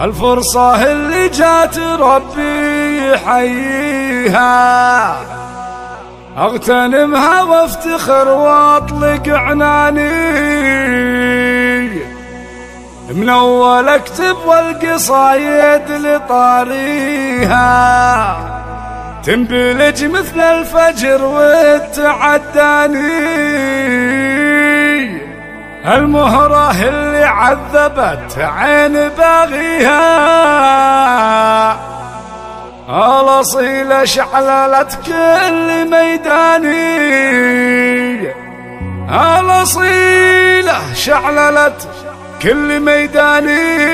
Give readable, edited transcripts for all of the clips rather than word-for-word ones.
الفرصة اللي جات ربي يحييها، اغتنمها وافتخر واطلق عناني، من اول اكتب والقصايد لطاريها، تنبلج مثل الفجر وتعداني، المهرة اللي عذبت عين باغيها، الأصيلة شعللت كل ميداني، الأصيلة شعللت كل ميداني.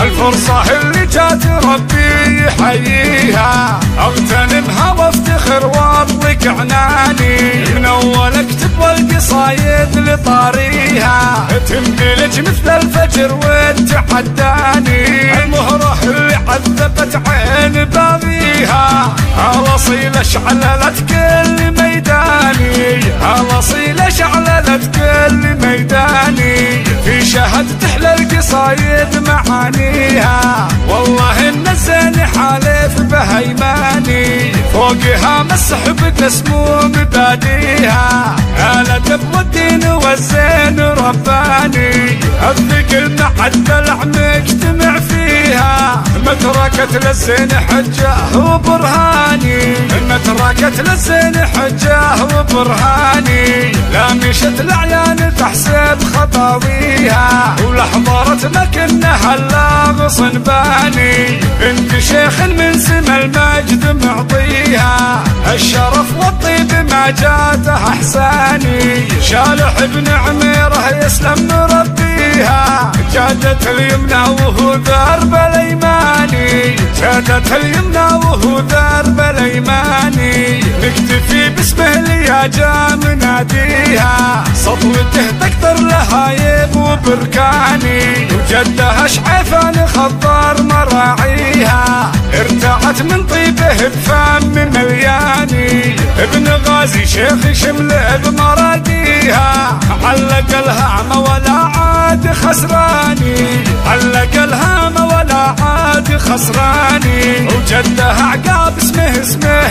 الفرصة اللي جات ربي يحييها، اغتنمها وافتخر واطلق عناني، من اول اكتب والقصايد لطاريها، تنبلج مثل الفجر وتحداني، المهرة اللي عذبت عين باغيها، الاصيلة شعللت كل ميداني، الاصيلة شعللت كل ميداني، في شهد تحلى القصايد معانيها، والله ان الزين حالف بهيماني، فوقها مسح بقسموم باديها، الادب والدين والزين رباني، الثقل مع الدلع مجتمع فيها، متركت للزين حجه وبرهاني، متركت للزين حجه وبرهاني، لا مشت العيان تحسب خطاويها، ولا حضرت مكنها الا غصن باني، بنت شيخ من سما المجد معطيها، الشرف والطيب ما جاته احساني، شالح بن عميره يسلم مربيها، جادت اليمنى وهو درب الايماني، جادت اليمنى وهو درب الايماني، نكتفي باسمه لياجا مناديها، سطوته تكثر لهايب وبركاني، وجدها شعيفان خضار مراعيها، ارتعت من طيبه بفم ملياني، ابن غازي شيخ شمله بمراديها، علق الهام ولا عاد خسراني، علق الهام ولا عاد خسراني، وجدها عقاب اسمه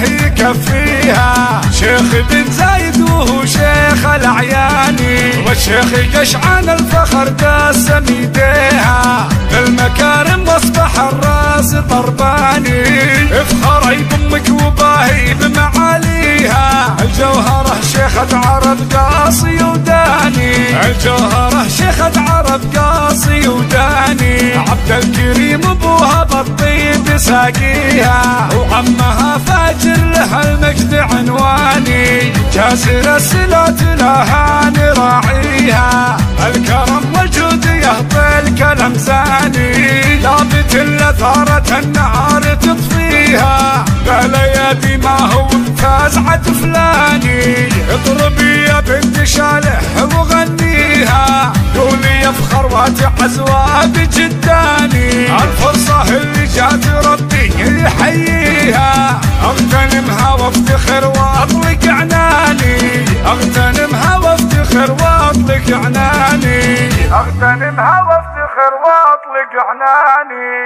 يكفيها، شيخ بن زايد وهو شيخ الاعياني، والشيخ قشعان الفخر قاسم يديها، بالمكارم واصبح الراس طرباني، افخري بامك وباهي بمعاليها، الجوهره شيخة عرب قاصي وداني، الجوهره شيخة عرب قاصي وداني، عبد الكريم ابوها بالطيب ساقيها، وعمها فاجر لها المجد عنواني، جاسر الصلات لها نراعيها، الكرم والجود يهطي الكلام زاني، لابت لثارة النار تطفيها، بالايادي ما هو فازعة فلاني، اضربي يا بنت شالح وغنيها، قولي يفخر واتعز بجداني، الفرصة اللي جات ربي يحييها، اغتنمها وافتخر واطلق عناني، اغتنمها وافتخر واطلق عناني، اغتنمها وافتخر واطلق عناني.